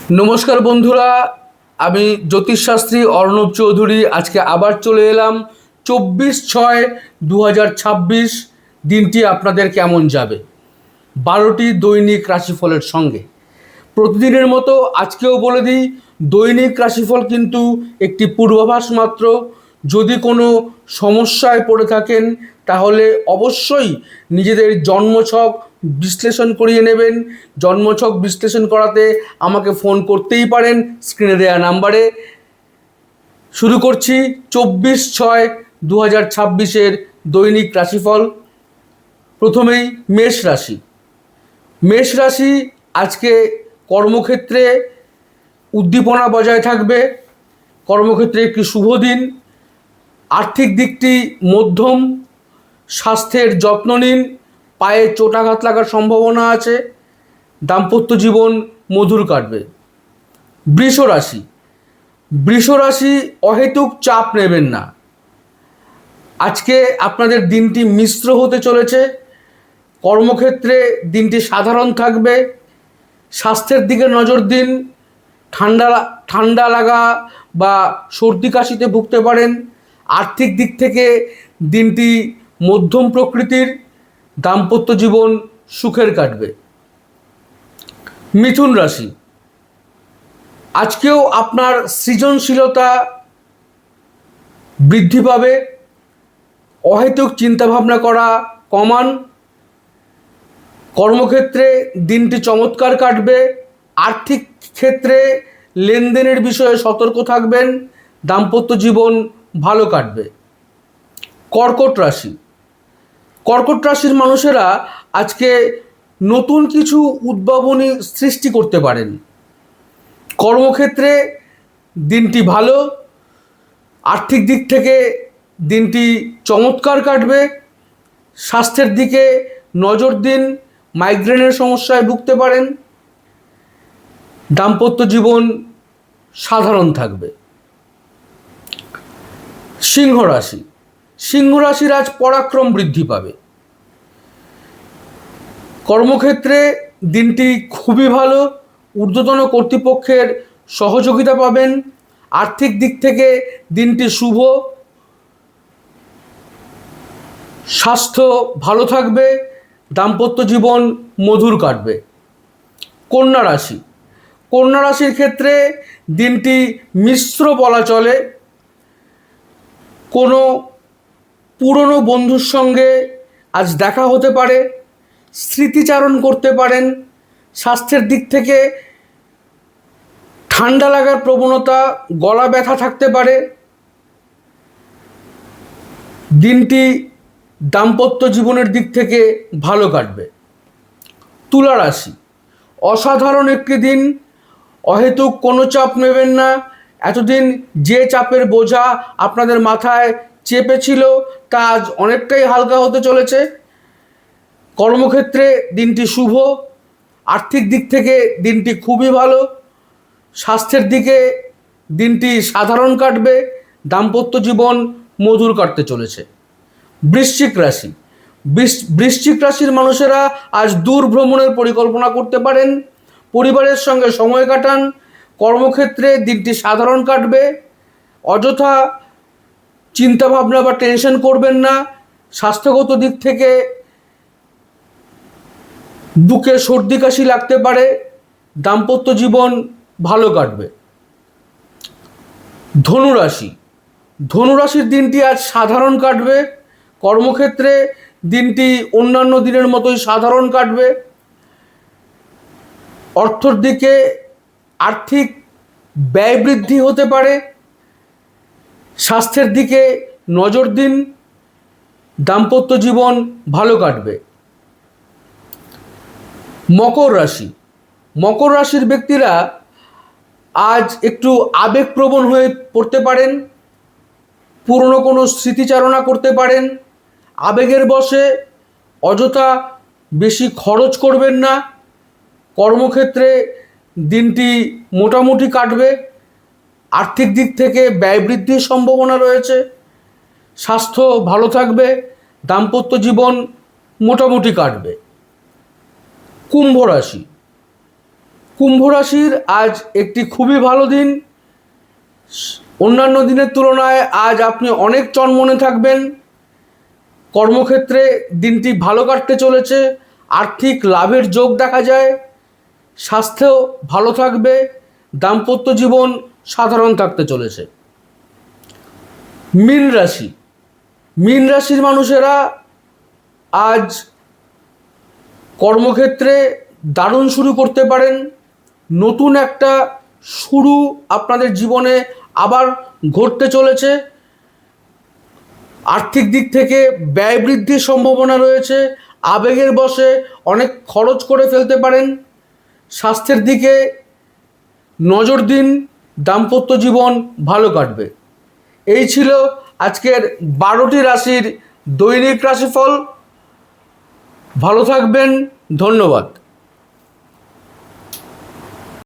নমস্কার বন্ধুরা, আমি জ্যোতিষশাস্ত্রী অর্ণব চৌধুরী আজকে আবার চলে এলাম 24/6/2026 দিনটি আপনাদের কেমন যাবে 12টি দৈনিক রাশিফলের সঙ্গে। প্রতিদিনের মতো আজকেও বলে দিই, দৈনিক রাশিফল কিন্তু একটি পূর্বাভাস মাত্র। যদি কোনো সমস্যায় পড়ে থাকেন তাহলে অবশ্যই নিজেদের জন্মছক বিশ্লেষণ করিয়ে নেবেন। জন্মছক বিশ্লেষণ করাতে আমাকে ফোন করতেই পারেন স্ক্রিনে দেওয়া নাম্বারে। শুরু করছি 24/6/2026 দৈনিক রাশিফল। প্রথমেই মেষ রাশি। মেষ রাশি আজকে কর্মক্ষেত্রে উদ্দীপনা বজায় থাকবে। কর্মক্ষেত্রে একটি শুভ দিন। আর্থিক দিকটি মধ্যম। স্বাস্থ্যের যত্ন নিন। পায়ে চোটাঘাত লাগার সম্ভাবনা আছে। দাম্পত্য জীবন মধুর কাটবে। বৃষ রাশি। বৃষ রাশি অহেতুক চাপ নেবেন না। আজকে আপনাদের দিনটি মিশ্র হতে চলেছে। কর্মক্ষেত্রে দিনটি সাধারণ থাকবে। স্বাস্থ্যের দিকে নজর দিন। ঠান্ডা লাগা বা সর্দি কাশিতে ভুগতে পারেন। আর্থিক দিক থেকে দিনটি মধ্যম প্রকৃতির। দাম্পত্য জীবন সুখের কাটবে। মিথুন রাশি। আজকেও আপনার সৃজনশীলতা বৃদ্ধি পাবে। অহেতুক চিন্তাভাবনা করা কমান। কর্মক্ষেত্রে দিনটি চমৎকার কাটবে। আর্থিক ক্ষেত্রে লেনদেনের বিষয়ে সতর্ক থাকবেন। দাম্পত্য জীবন ভালো কাটবে। কর্কট রাশি। কর্কট রাশির মানুষেরা আজকে নতুন কিছু উদ্ভাবনী সৃষ্টি করতে পারেন। কর্মক্ষেত্রে দিনটি ভালো। আর্থিক দিক থেকে দিনটি চমৎকার কাটবে। স্বাস্থ্যের দিকে নজর দিন। মাইগ্রেনের সমস্যায় ভুগতে পারেন। দাম্পত্য জীবন সাধারণ থাকবে। সিংহ রাশি। সিংহ রাশির আজ পরাক্রম বৃদ্ধি পাবে। কর্মক্ষেত্রে দিনটি খুবই ভালো। ঊর্ধ্বতন কর্তৃপক্ষের সহযোগিতা পাবেন। আর্থিক দিক থেকে দিনটি শুভ। স্বাস্থ্য ভালো থাকবে। দাম্পত্য জীবন মধুর কাটবে। কন্যা রাশি। কন্যা রাশির ক্ষেত্রে দিনটি মিশ্র বলা চলে। কোনো পুরনো বন্ধুর সঙ্গে আজ দেখা হতে পারে। স্মৃতিচারণ করতে পারেন। স্বাস্থ্যের দিক থেকে ঠান্ডা লাগার প্রবণতা, গলা ব্যথা থাকতে পারে। দিনটি দাম্পত্য জীবনের দিক থেকে ভালো কাটবে। তুলা রাশি। অসাধারণ একটি দিন। অহেতুক কোনো চাপ নেবেন না। এতদিন যে চাপের বোঝা আপনাদের মাথায় চেপেছিল তা আজ অনেকটাই হালকা হতে চলেছে। কর্মক্ষেত্রে দিনটি শুভ। আর্থিক দিক থেকে দিনটি খুবই ভালো। স্বাস্থ্যের দিকে দিনটি সাধারণ কাটবে। দাম্পত্য জীবন মধুর কাটতে চলেছে। বৃশ্চিক রাশি। বৃশ্চিক রাশির মানুষেরা আজ দূর ভ্রমণের পরিকল্পনা করতে পারেন। পরিবারের সঙ্গে সময় কাটান। কর্মক্ষেত্রে দিনটি সাধারণ কাটবে। অযথা চিন্তাভাবনা বা টেনশন করবেন না। স্বাস্থ্যগত দিক থেকে বুকে সর্দি কাশি লাগতে পারে। দাম্পত্য জীবন ভালো কাটবে। ধনুরাশি। ধনুরাশির দিনটি আজ সাধারণ কাটবে। কর্মক্ষেত্রে দিনটি অন্যান্য দিনের মতোই সাধারণ কাটবে। অর্থর দিকে আর্থিক ব্যয় বৃদ্ধি হতে পারে। স্বাস্থ্যের দিকে নজর দিন। দাম্পত্য জীবন ভালো কাটবে। মকর রাশি। মকর রাশির ব্যক্তিরা আজ একটু আবেগপ্রবণ হয়ে পড়তে পারেন। পুরনো কোনো স্মৃতিচারণা করতে পারেন। আবেগের বশে অযথা বেশি খরচ করবেন না। কর্মক্ষেত্রে দিনটি মোটামুটি কাটবে। আর্থিক দিক থেকে ব্যয় বৃদ্ধির সম্ভাবনা রয়েছে। স্বাস্থ্য ভালো থাকবে। দাম্পত্য জীবন মোটামুটি কাটবে। কুম্ভ রাশি। কুম্ভ রাশির আজ একটি খুবই ভালো দিন। অন্যান্য দিনের তুলনায় আজ আপনি অনেক চনমনে থাকবেন। কর্মক্ষেত্রে দিনটি ভালো কাটতে চলেছে। আর্থিক লাভের যোগ দেখা যায়। স্বাস্থ্যও ভালো থাকবে। দাম্পত্য জীবন সাধারণ থাকতে চলেছে। মীন রাশি, মীন রাশির মানুষেরা আজ কর্মক্ষেত্রে দারুণ শুরু করতে পারেন। নতুন একটা শুরু আপনাদের জীবনে আবার ঘটতে চলেছে। আর্থিক দিক থেকে ব্যয় বৃদ্ধির সম্ভাবনা রয়েছে। আবেগের বশে অনেক খরচ করে ফেলতে পারেন। স্বাস্থ্যের দিকে নজর দিন। দাম্পত্য জীবন ভালো কাটবে। এই ছিল আজকের 12টি রাশির দৈনিক রাশিফল। ভালো থাকবেন। ধন্যবাদ।